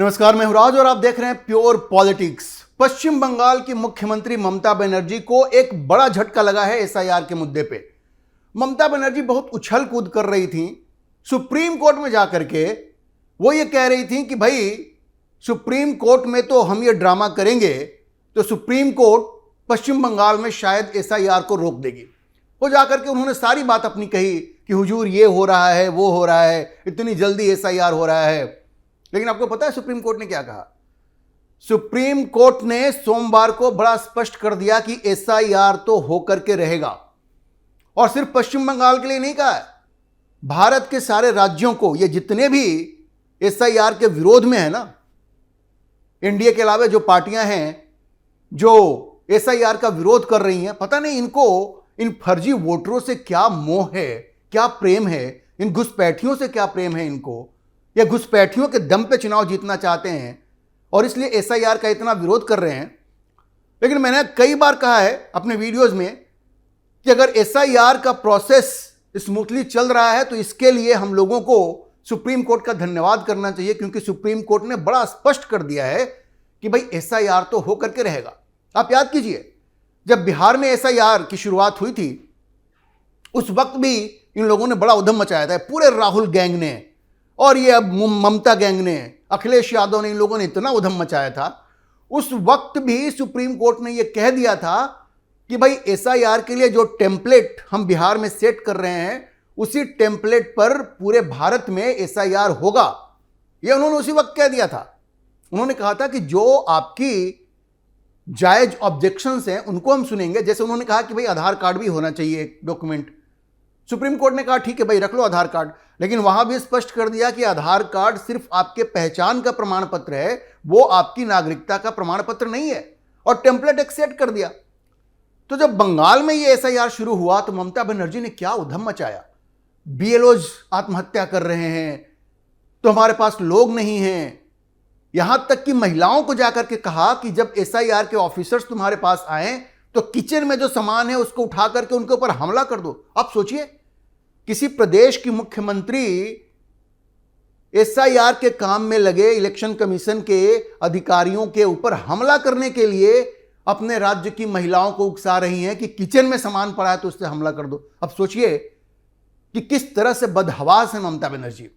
नमस्कार, मैं हूं राज और आप देख रहे हैं प्योर पॉलिटिक्स। पश्चिम बंगाल की मुख्यमंत्री ममता बनर्जी को एक बड़ा झटका लगा है एसआईआर के मुद्दे पे। ममता बनर्जी बहुत उछल कूद कर रही थी सुप्रीम कोर्ट में जाकर के। वो ये कह रही थी कि भाई सुप्रीम कोर्ट में तो हम ये ड्रामा करेंगे तो सुप्रीम कोर्ट पश्चिम बंगाल में शायद एसआईआर को रोक देगी। वो जाकर के उन्होंने सारी बात अपनी कही कि हुजूर ये हो रहा है, वो हो रहा है, इतनी जल्दी एसआईआर हो रहा है। लेकिन आपको पता है सुप्रीम कोर्ट ने क्या कहा? सुप्रीम कोर्ट ने सोमवार को बड़ा स्पष्ट कर दिया कि एसआईआर तो होकर के रहेगा। और सिर्फ पश्चिम बंगाल के लिए नहीं कहा है, भारत के सारे राज्यों को, ये जितने भी एसआईआर के विरोध में है ना, एनडीए के अलावा जो पार्टियां हैं जो एसआईआर का विरोध कर रही हैं, पता नहीं इनको इन फर्जी वोटरों से क्या मोह है, क्या प्रेम है, इन घुसपैठियों से क्या प्रेम है इनको, या घुसपैठियों के दम पे चुनाव जीतना चाहते हैं और इसलिए एसआईआर का इतना विरोध कर रहे हैं। लेकिन मैंने कई बार कहा है अपने वीडियोस में कि अगर एसआईआर का प्रोसेस स्मूथली चल रहा है तो इसके लिए हम लोगों को सुप्रीम कोर्ट का धन्यवाद करना चाहिए, क्योंकि सुप्रीम कोर्ट ने बड़ा स्पष्ट कर दिया है कि भाई एसआईआर तो हो करके रहेगा। आप याद कीजिए, जब बिहार में एसआईआर की शुरुआत हुई थी उस वक्त भी इन लोगों ने बड़ा उधम मचाया था, पूरे राहुल गैंग ने और ये अब ममता गैंग ने, अखिलेश यादव ने, इन लोगों ने इतना उधम मचाया था। उस वक्त भी सुप्रीम कोर्ट ने यह कह दिया था कि भाई एसआईआर के लिए जो टेम्पलेट हम बिहार में सेट कर रहे हैं उसी टेम्पलेट पर पूरे भारत में एसआईआर होगा। यह उन्होंने उसी वक्त कह दिया था। उन्होंने कहा था कि जो आपकी जायज ऑब्जेक्शंस हैं उनको हम सुनेंगे। जैसे उन्होंने कहा कि भाई आधार कार्ड भी होना चाहिए एक डॉक्यूमेंट। सुप्रीम कोर्ट ने कहा ठीक है भाई रख लो आधार कार्ड, लेकिन वहां भी स्पष्ट कर दिया कि आधार कार्ड सिर्फ आपके पहचान का प्रमाण पत्र है, वो आपकी नागरिकता का प्रमाण पत्र नहीं है, और टेम्पलेट एक्सेप्ट कर दिया। तो जब बंगाल में ये एसआईआर शुरू हुआ तो ममता बनर्जी ने क्या उधम मचाया। बीएलओज आत्महत्या कर रहे हैं तो हमारे पास लोग नहीं हैं, यहां तक कि महिलाओं को जाकर के कहा कि जब एसआईआर के ऑफिसर्स तुम्हारे पास आए तो किचन में जो सामान है उसको उठा करके उनके ऊपर हमला कर दो। आप सोचिए, किसी प्रदेश की मुख्यमंत्री एसआईआर के काम में लगे इलेक्शन कमीशन के अधिकारियों के ऊपर हमला करने के लिए अपने राज्य की महिलाओं को उकसा रही हैं कि किचन में सामान पड़ा है तो उससे हमला कर दो। अब सोचिए कि किस तरह से बदहवास है ममता बनर्जी,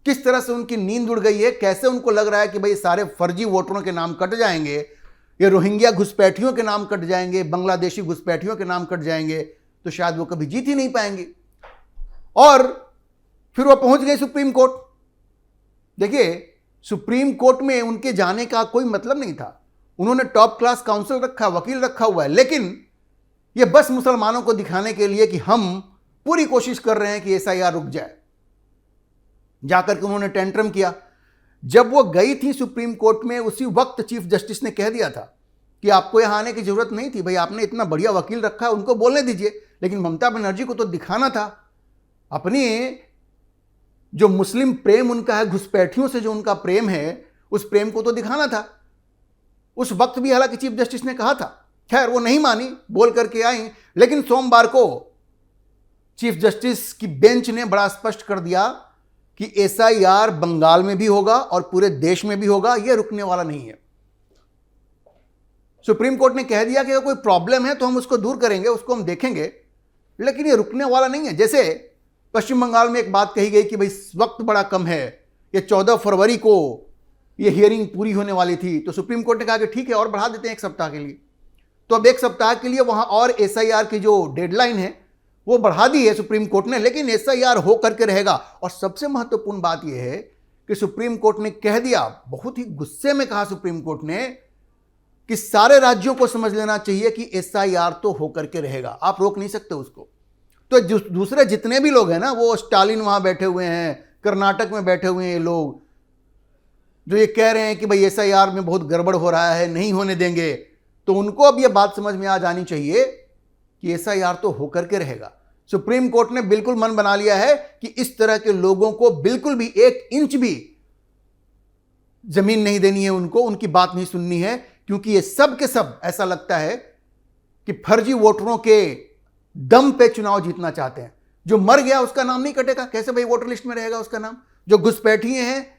किस तरह से उनकी नींद उड़ गई है, कैसे उनको लग रहा है कि भाई सारे फर्जी वोटरों के नाम कट जाएंगे, ये रोहिंग्या घुसपैठियों के नाम कट जाएंगे, बांग्लादेशी घुसपैठियों के नाम कट जाएंगे, तो शायद वो कभी जीत ही नहीं पाएंगे। और फिर वो पहुंच गए सुप्रीम कोर्ट। देखिए, सुप्रीम कोर्ट में उनके जाने का कोई मतलब नहीं था। उन्होंने टॉप क्लास काउंसिल रखा, वकील रखा हुआ है, लेकिन ये बस मुसलमानों को दिखाने के लिए कि हम पूरी कोशिश कर रहे हैं कि एसआईआर रुक जाए। जाकर के उन्होंने टेंट्रम किया। जब वो गई थी सुप्रीम कोर्ट में उसी वक्त चीफ जस्टिस ने कह दिया था कि आपको यहां आने की जरूरत नहीं थी, भाई आपने इतना बढ़िया वकील रखा है, उनको बोलने दीजिए। लेकिन ममता बनर्जी को तो दिखाना था अपनी जो मुस्लिम प्रेम उनका है, घुसपैठियों से जो उनका प्रेम है, उस प्रेम को तो दिखाना था। उस वक्त भी हालांकि चीफ जस्टिस ने कहा था, खैर वो नहीं मानी, बोल करके आई। लेकिन सोमवार को चीफ जस्टिस की बेंच ने बड़ा स्पष्ट कर दिया कि एसआईआर बंगाल में भी होगा और पूरे देश में भी होगा, यह रुकने वाला नहीं है। सुप्रीम कोर्ट ने कह दिया कि अगर कोई प्रॉब्लम है तो हम उसको दूर करेंगे, उसको हम देखेंगे, लेकिन यह रुकने वाला नहीं है। जैसे पश्चिम बंगाल में एक बात कही गई कि भाई वक्त बड़ा कम है, ये 14 फरवरी को ये हियरिंग पूरी होने वाली थी, तो सुप्रीम कोर्ट ने कहा कि ठीक है और बढ़ा देते हैं एक सप्ताह के लिए। तो अब एक सप्ताह के लिए वहां और एसआईआर की जो डेडलाइन है वो बढ़ा दी है सुप्रीम कोर्ट ने, लेकिन एसआईआर हो करके रहेगा। और सबसे महत्वपूर्ण बात यह है कि सुप्रीम कोर्ट ने कह दिया, बहुत ही गुस्से में कहा सुप्रीम कोर्ट ने कि सारे राज्यों को समझ लेना चाहिए कि एसआईआर तो हो करके रहेगा, आप रोक नहीं सकते उसको। तो दूसरे जितने भी लोग हैं ना, वो स्टालिन वहां बैठे हुए हैं, कर्नाटक में बैठे हुए हैं ये लोग, जो ये कह रहे हैं कि भाई एसआईआर में बहुत गड़बड़ हो रहा है, नहीं होने देंगे, तो उनको अब ये बात समझ में आ जानी चाहिए कि एसआईआर तो होकर के रहेगा। सुप्रीम कोर्ट ने बिल्कुल मन बना लिया है कि इस तरह के लोगों को बिल्कुल भी 1 इंच भी जमीन नहीं देनी है, उनको उनकी बात नहीं सुननी है, क्योंकि ये सब के सब ऐसा लगता है कि फर्जी वोटरों के दम पे चुनाव जीतना चाहते हैं। जो मर गया उसका नाम नहीं कटेगा, कैसे भाई वोटर लिस्ट में रहेगा उसका नाम? जो घुसपैठिए हैं,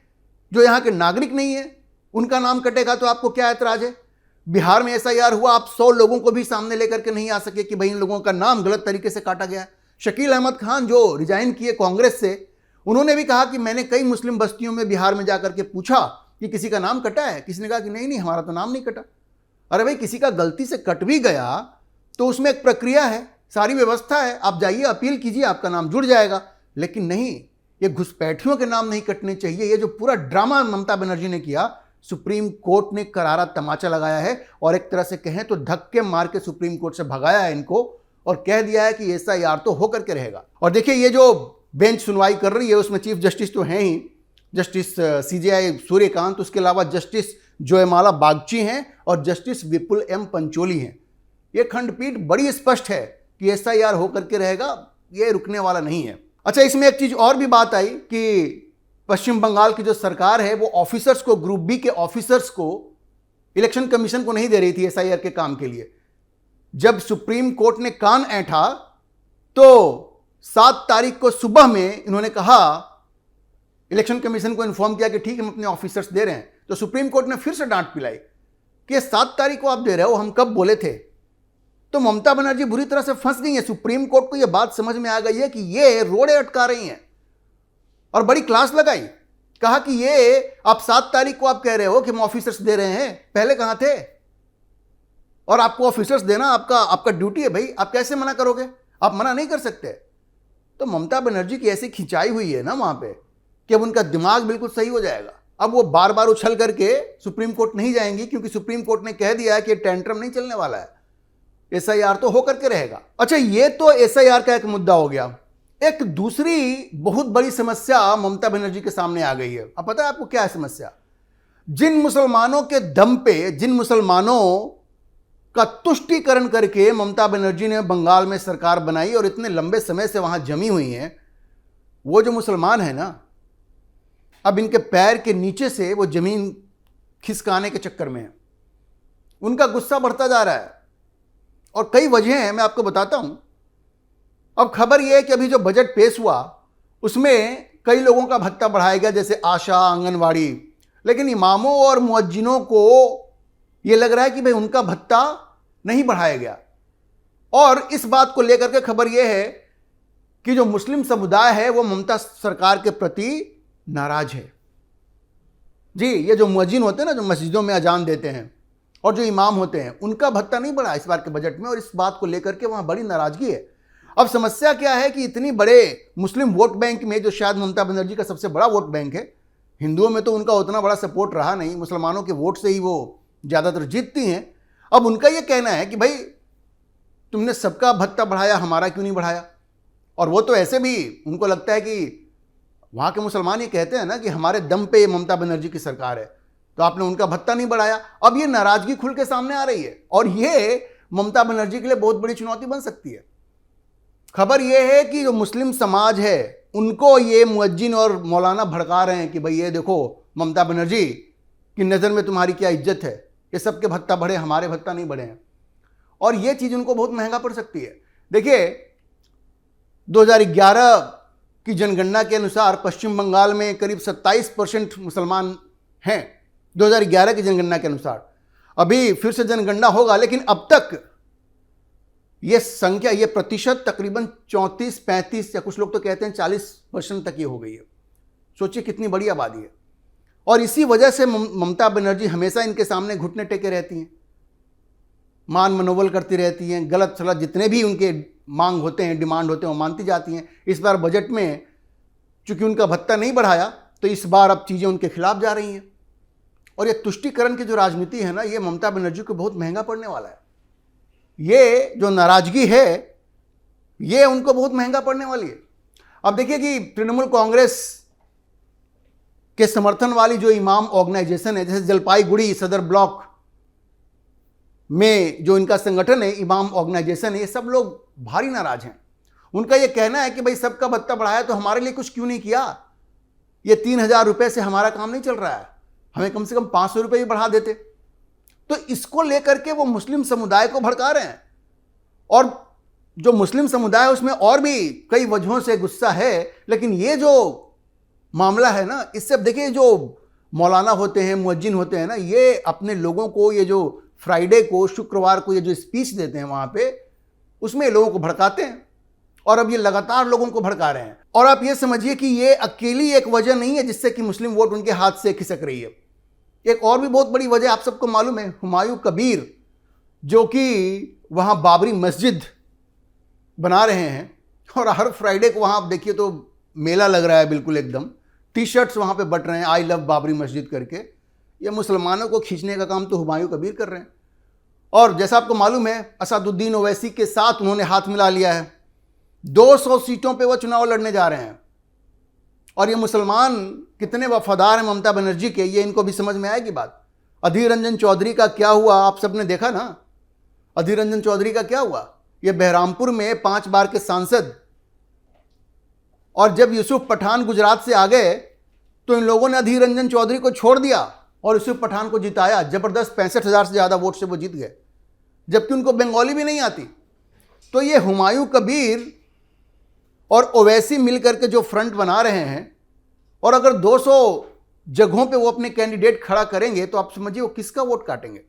जो यहां के नागरिक नहीं है, उनका नाम कटेगा तो आपको क्या ऐतराज है? बिहार में एसआईआर हुआ, आप 100 लोगों को भी सामने लेकर के नहीं आ सके कि भाई इन लोगों का नाम गलत तरीके से काटा गया है। शकील अहमद खान जो रिजाइन किए कांग्रेस से, उन्होंने भी कहा कि मैंने कई मुस्लिम बस्तियों में बिहार में जाकर के पूछा कि किसी का नाम कटा है, किसी ने कहा कि नहीं नहीं हमारा तो नाम नहीं कटा। अरे भाई, किसी का गलती से कट भी गया तो उसमें एक प्रक्रिया है, सारी व्यवस्था है, आप जाइए अपील कीजिए, आपका नाम जुड़ जाएगा। लेकिन नहीं, ये घुसपैठियों के नाम नहीं कटने चाहिए। ये जो पूरा ड्रामा ममता बनर्जी ने किया, सुप्रीम कोर्ट ने करारा तमाचा लगाया है और एक तरह से कहें तो धक्के मार के सुप्रीम कोर्ट से भगाया है इनको और कह दिया है कि एसआईआर तो होकर के रहेगा। और देखिए, ये जो बेंच सुनवाई कर रही है उसमें चीफ जस्टिस तो हैं ही, जस्टिस सीजेआई सूर्यकांत, उसके अलावा जस्टिस जयमाला बागची हैं और जस्टिस विपुल एम पंचोली हैं। ये खंडपीठ बड़ी स्पष्ट है कि एसआईआर होकर के रहेगा, ये रुकने वाला नहीं है। अच्छा, इसमें एक चीज और भी बात आई कि पश्चिम बंगाल की जो सरकार है वो ऑफिसर्स को, ग्रुप बी के ऑफिसर्स को इलेक्शन कमीशन को नहीं दे रही थी एसआईआर के काम के लिए। जब सुप्रीम कोर्ट ने कान ऐंठा तो 7 तारीख को सुबह में इन्होंने कहा, इलेक्शन कमीशन को इन्फॉर्म किया कि ठीक है हम अपने ऑफिसर्स दे रहे हैं। तो सुप्रीम कोर्ट ने फिर से डांट पिलाई कि 7 तारीख को आप दे रहे हो, हम कब बोले थे। तो ममता बनर्जी बुरी तरह से फंस गई है। सुप्रीम कोर्ट को यह बात समझ में आ गई है कि ये रोड़े अटका रही हैं और बड़ी क्लास लगाई। कहा कि ये आप 7 तारीख को आप कह रहे हो कि हम ऑफिसर्स दे रहे हैं, पहले कहां थे? और आपको ऑफिसर्स देना आपका ड्यूटी है भाई, आप कैसे मना करोगे? आप मना नहीं कर सकते। तो ममता बनर्जी की ऐसी खिंचाई हुई है ना वहां पे कि अब उनका दिमाग बिल्कुल सही हो जाएगा। अब वो बार बार उछल करके सुप्रीम कोर्ट नहीं जाएंगी, क्योंकि सुप्रीम कोर्ट ने कह दिया है कि टेंट्रम नहीं चलने वाला है, एसआईआर तो होकर के रहेगा। अच्छा, ये तो एसआईआर का एक मुद्दा हो गया। एक दूसरी बहुत बड़ी समस्या ममता बनर्जी के सामने आ गई है। अब पता है आपको क्या है समस्या? जिन मुसलमानों के दम पे, जिन मुसलमानों का तुष्टीकरण करके ममता बनर्जी ने बंगाल में सरकार बनाई और इतने लंबे समय से वहां जमी हुई हैं, वो जो मुसलमान है ना, अब इनके पैर के नीचे से वो जमीन खिसकाने के चक्कर में है। उनका गुस्सा बढ़ता जा रहा है और कई वजह हैं, मैं आपको बताता हूं। अब खबर यह है कि अभी जो बजट पेश हुआ उसमें कई लोगों का भत्ता बढ़ाया गया, जैसे आशा, आंगनवाड़ी, लेकिन इमामों और मुअज्जिनों को यह लग रहा है कि भाई उनका भत्ता नहीं बढ़ाया गया। और इस बात को लेकर के खबर यह है कि जो मुस्लिम समुदाय है वो ममता सरकार के प्रति नाराज है। जी, ये जो मुअज्जिन होते हैं ना, जो मस्जिदों में अजान देते हैं, और जो इमाम होते हैं, उनका भत्ता नहीं बढ़ा इस बार के बजट में, और इस बात को लेकर के वहां बड़ी नाराजगी है। अब समस्या क्या है कि इतनी बड़े मुस्लिम वोट बैंक में, जो शायद ममता बनर्जी का सबसे बड़ा वोट बैंक है, हिंदुओं में तो उनका उतना बड़ा सपोर्ट रहा नहीं, मुसलमानों के वोट से ही वो ज़्यादातर जीतती हैं। अब उनका ये कहना है कि भाई तुमने सबका भत्ता बढ़ाया, हमारा क्यों नहीं बढ़ाया? और वो तो ऐसे भी उनको लगता है कि वहाँ के मुसलमान ये कहते हैं ना कि हमारे दम पे ममता बनर्जी की सरकार है, तो आपने उनका भत्ता नहीं बढ़ाया। अब ये नाराजगी खुल के सामने आ रही है और ये ममता बनर्जी के लिए बहुत बड़ी चुनौती बन सकती है। खबर यह है कि जो मुस्लिम समाज है उनको ये मुअज्जिन और मौलाना भड़का रहे हैं कि भाई ये देखो ममता बनर्जी की नज़र में तुम्हारी क्या इज्जत है, ये सबके भत्ता बढ़े, हमारे भत्ता नहीं बढ़े हैं। और ये चीज़ उनको बहुत महंगा पड़ सकती है। देखिए, 2011 की जनगणना के अनुसार पश्चिम बंगाल में करीब 27% मुसलमान हैं, 2011 की जनगणना के अनुसार। अभी फिर से जनगणना होगा, लेकिन अब तक ये संख्या, ये प्रतिशत तकरीबन 34-35 या कुछ लोग तो कहते हैं 40% तक ये हो गई है। सोचिए कितनी बड़ी आबादी है। और इसी वजह से ममता बनर्जी हमेशा इनके सामने घुटने टेके रहती हैं, मान मनोबल करती रहती हैं, गलत सलत जितने भी उनके मांग होते हैं, डिमांड होते हैं, वो मानती जाती हैं। इस बार बजट में चूंकि उनका भत्ता नहीं बढ़ाया, तो इस बार अब चीज़ें उनके खिलाफ जा रही हैं। और ये तुष्टीकरण की जो राजनीति है ना, ये ममता बनर्जी को बहुत महंगा पड़ने वाला है। ये जो नाराजगी है ये उनको बहुत महंगा पड़ने वाली है। अब देखिए कि तृणमूल कांग्रेस के समर्थन वाली जो इमाम ऑर्गेनाइजेशन है, जैसे जलपाईगुड़ी सदर ब्लॉक में जो इनका संगठन है, इमाम ऑर्गेनाइजेशन है, ये सब लोग भारी नाराज हैं। उनका ये कहना है कि भाई सबका भत्ता बढ़ाया तो हमारे लिए कुछ क्यों नहीं किया? ये 3,000 रुपये से हमारा काम नहीं चल रहा है, हमें कम से कम 500 रुपये भी बढ़ा देते। तो इसको लेकर के वो मुस्लिम समुदाय को भड़का रहे हैं। और जो मुस्लिम समुदाय है उसमें और भी कई वजहों से गुस्सा है, लेकिन ये जो मामला है ना, इससे अब देखिए जो मौलाना होते हैं, मुअज्जिन होते हैं ना, ये अपने लोगों को ये जो फ्राइडे को, शुक्रवार को ये जो स्पीच देते हैं वहाँ पे, उसमें लोगों को भड़काते हैं। और अब ये लगातार लोगों को भड़का रहे हैं। और आप ये समझिए कि ये अकेली एक वजह नहीं है जिससे कि मुस्लिम वोट उनके हाथ से खिसक रही है। एक और भी बहुत बड़ी वजह आप सबको मालूम है, हुमायूं कबीर जो कि वहाँ बाबरी मस्जिद बना रहे हैं, और हर फ्राइडे को वहाँ आप देखिए तो मेला लग रहा है, बिल्कुल एकदम टी शर्ट्स वहाँ पे बट रहे हैं, आई लव बाबरी मस्जिद करके। ये मुसलमानों को खींचने का काम तो हुमायूं कबीर कर रहे हैं। और जैसा आपको मालूम है, असदुद्दीन ओवैसी के साथ उन्होंने हाथ मिला लिया है। 200 सीटों पे वो चुनाव लड़ने जा रहे हैं। और ये मुसलमान कितने वफादार हैं ममता बनर्जी के, ये इनको भी समझ में आएगी बात। अधीर रंजन चौधरी का क्या हुआ आप सबने देखा ना। अधीर रंजन चौधरी का क्या हुआ, ये बहरामपुर में 5 बार के सांसद, और जब यूसुफ पठान गुजरात से आ गए तो इन लोगों ने अधीर रंजन चौधरी को छोड़ दिया और यूसुफ पठान को जिताया। जबरदस्त 65,000 से ज़्यादा वोट से वो जीत गए, जबकि उनको बंगाली भी नहीं आती। तो ये हुमायूं कबीर और ओवैसी मिलकर के जो फ्रंट बना रहे हैं, और अगर 200 जगहों पे वो अपने कैंडिडेट खड़ा करेंगे तो आप समझिए वो किसका वोट काटेंगे।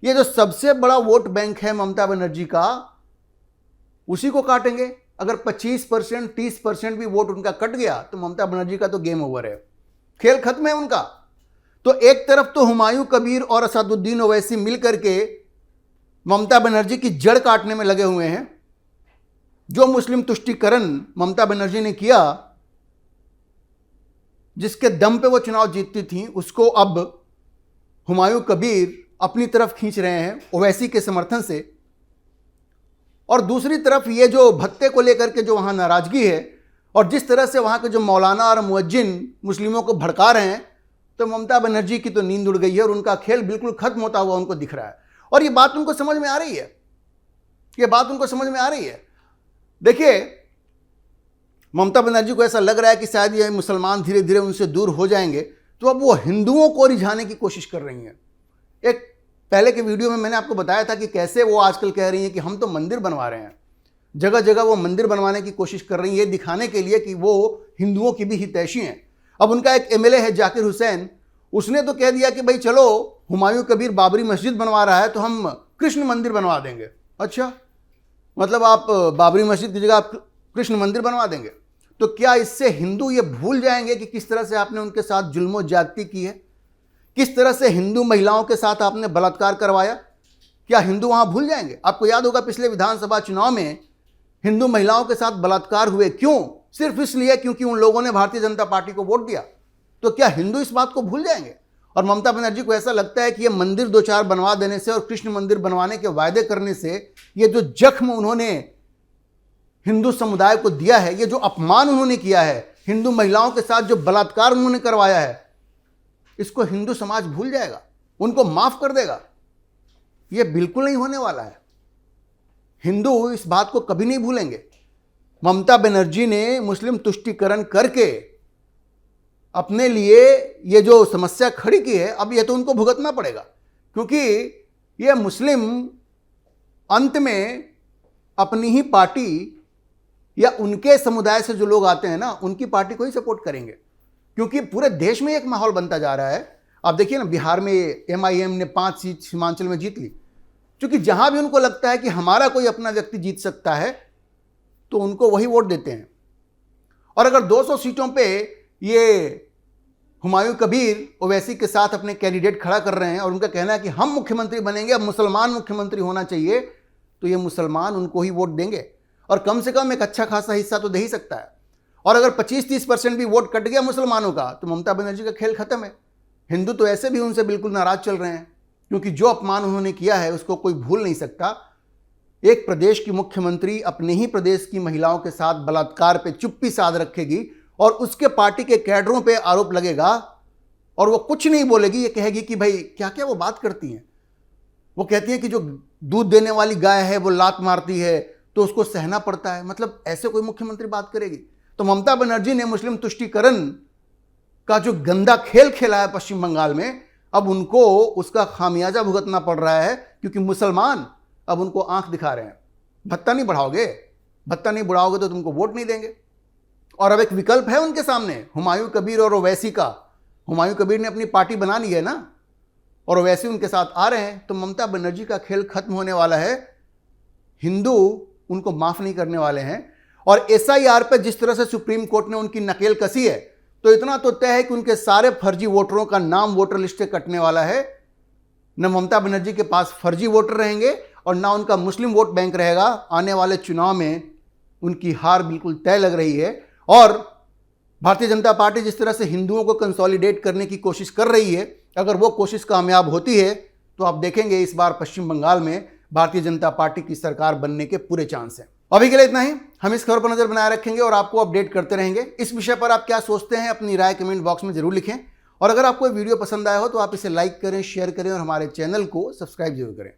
ये जो सबसे बड़ा वोट बैंक है ममता बनर्जी का, उसी को काटेंगे। अगर 25%, 30% भी वोट उनका कट गया तो ममता बनर्जी का तो गेम ओवर है, खेल खत्म है उनका। तो एक तरफ तो हुमायूं कबीर और असदुद्दीन ओवैसी मिलकर के ममता बनर्जी की जड़ काटने में लगे हुए हैं। जो मुस्लिम तुष्टीकरण ममता बनर्जी ने किया, जिसके दम पे वो चुनाव जीतती थी, उसको अब हुमायूं कबीर अपनी तरफ खींच रहे हैं ओवैसी के समर्थन से। और दूसरी तरफ ये जो भत्ते को लेकर के जो वहाँ नाराजगी है, और जिस तरह से वहाँ के जो मौलाना और मुअज्जिन मुस्लिमों को भड़का रहे हैं, तो ममता बनर्जी की तो नींद उड़ गई है और उनका खेल बिल्कुल खत्म होता हुआ उनको दिख रहा है। और ये बात उनको समझ में आ रही है, ये बात उनको समझ में आ रही है। देखिए, ममता बनर्जी को ऐसा लग रहा है कि शायद ये मुसलमान धीरे धीरे उनसे दूर हो जाएंगे, तो अब वो हिंदुओं को रिझाने की कोशिश कर रही हैं। एक पहले के वीडियो में मैंने आपको बताया था कि कैसे वो आजकल कह रही हैं कि हम तो मंदिर बनवा रहे हैं, जगह जगह वो मंदिर बनवाने की कोशिश कर रही हैं, ये दिखाने के लिए कि वो हिंदुओं की भी हितैषी हैं। अब उनका एक एमएलए है जाकिर हुसैन, उसने तो कह दिया कि भाई चलो हुमायूं कबीर बाबरी मस्जिद बनवा रहा है तो हम कृष्ण मंदिर बनवा देंगे। अच्छा, मतलब आप बाबरी मस्जिद की जगह आप कृष्ण मंदिर बनवा देंगे? तो क्या इससे हिंदू ये भूल जाएंगे कि किस तरह से आपने उनके साथ जुल्म ज्यादती की है, किस तरह से हिंदू महिलाओं के साथ आपने बलात्कार करवाया? क्या हिंदू वहां भूल जाएंगे? आपको याद होगा पिछले विधानसभा चुनाव में हिंदू महिलाओं के साथ बलात्कार हुए, क्यों? सिर्फ इसलिए क्योंकि उन लोगों ने भारतीय जनता पार्टी को वोट दिया। तो क्या हिंदू इस बात को भूल जाएंगे? और ममता बनर्जी को ऐसा लगता है कि ये मंदिर 2-4 बनवा देने से और कृष्ण मंदिर बनवाने के वायदे करने से, ये जो जख्म उन्होंने हिंदू समुदाय को दिया है, ये जो अपमान उन्होंने किया है, हिंदू महिलाओं के साथ जो बलात्कार उन्होंने करवाया है, इसको हिंदू समाज भूल जाएगा, उनको माफ कर देगा? ये बिल्कुल नहीं होने वाला है। हिंदू इस बात को कभी नहीं भूलेंगे। ममता बनर्जी ने मुस्लिम तुष्टीकरण करके अपने लिए ये जो समस्या खड़ी की है, अब ये तो उनको भुगतना पड़ेगा, क्योंकि ये मुस्लिम अंत में अपनी ही पार्टी या उनके समुदाय से जो लोग आते हैं ना, उनकी पार्टी को ही सपोर्ट करेंगे, क्योंकि पूरे देश में एक माहौल बनता जा रहा है। आप देखिए ना, बिहार में एमआईएम ने 5 सीट सीमांचल में जीत ली, क्योंकि जहां भी उनको लगता है कि हमारा कोई अपना व्यक्ति जीत सकता है तो उनको वही वोट देते हैं। और अगर 200 सीटों पे ये हुमायूं कबीर ओवैसी के साथ अपने कैंडिडेट खड़ा कर रहे हैं और उनका कहना है कि हम मुख्यमंत्री बनेंगे, अब मुसलमान मुख्यमंत्री होना चाहिए, तो ये मुसलमान उनको ही वोट देंगे, और कम से कम एक अच्छा खासा हिस्सा तो दे ही सकता है। और अगर 25-30% भी वोट कट गया मुसलमानों का, तो ममता बनर्जी का खेल खत्म है। हिंदू तो ऐसे भी उनसे बिल्कुल नाराज चल रहे हैं, क्योंकि जो अपमान उन्होंने किया है उसको कोई भूल नहीं सकता। एक प्रदेश की मुख्यमंत्री अपने ही प्रदेश की महिलाओं के साथ बलात्कार पे चुप्पी साध रखेगी और उसके पार्टी के कैडरों पे आरोप लगेगा और वो कुछ नहीं बोलेगी, ये कहेगी कि भाई क्या क्या वो बात करती हैं। वो कहती है कि जो दूध देने वाली गाय है वो लात मारती है तो उसको सहना पड़ता है। मतलब ऐसे कोई मुख्यमंत्री बात करेगी? तो ममता बनर्जी ने मुस्लिम तुष्टीकरण का जो गंदा खेल खेला है पश्चिम बंगाल में, अब उनको उसका खामियाजा भुगतना पड़ रहा है, क्योंकि मुसलमान अब उनको आंख दिखा रहे हैं। भत्ता नहीं बढ़ाओगे, भत्ता नहीं बढ़ाओगे तो तुमको वोट नहीं देंगे। और अब एक विकल्प है उनके सामने, हुमायूं कबीर और ओवैसी का, हुमायूं कबीर ने अपनी पार्टी बना ली है ना, और वैसे उनके साथ आ रहे हैं, तो ममता बनर्जी का खेल खत्म होने वाला है। हिंदू उनको माफ नहीं करने वाले हैं। और एसआईआर पे जिस तरह से सुप्रीम कोर्ट ने उनकी नकेल कसी है, तो इतना तो तय है कि उनके सारे फर्जी वोटरों का नाम वोटर लिस्ट से कटने वाला है। न ममता बनर्जी के पास फर्जी वोटर रहेंगे और ना उनका मुस्लिम वोट बैंक रहेगा। आने वाले चुनाव में उनकी हार बिल्कुल तय लग रही है। और भारतीय जनता पार्टी जिस तरह से हिंदुओं को कंसोलिडेट करने की कोशिश कर रही है, अगर वो कोशिश कामयाब होती है तो आप देखेंगे इस बार पश्चिम बंगाल में भारतीय जनता पार्टी की सरकार बनने के पूरे चांस हैं। अभी के लिए इतना ही। हम इस खबर पर नजर बनाए रखेंगे और आपको अपडेट करते रहेंगे। इस विषय पर आप क्या सोचते हैं, अपनी राय कमेंट बॉक्स में जरूर लिखें। और अगर आपको वीडियो पसंद आया हो तो आप इसे लाइक करें, शेयर करें और हमारे चैनल को सब्सक्राइब जरूर करें।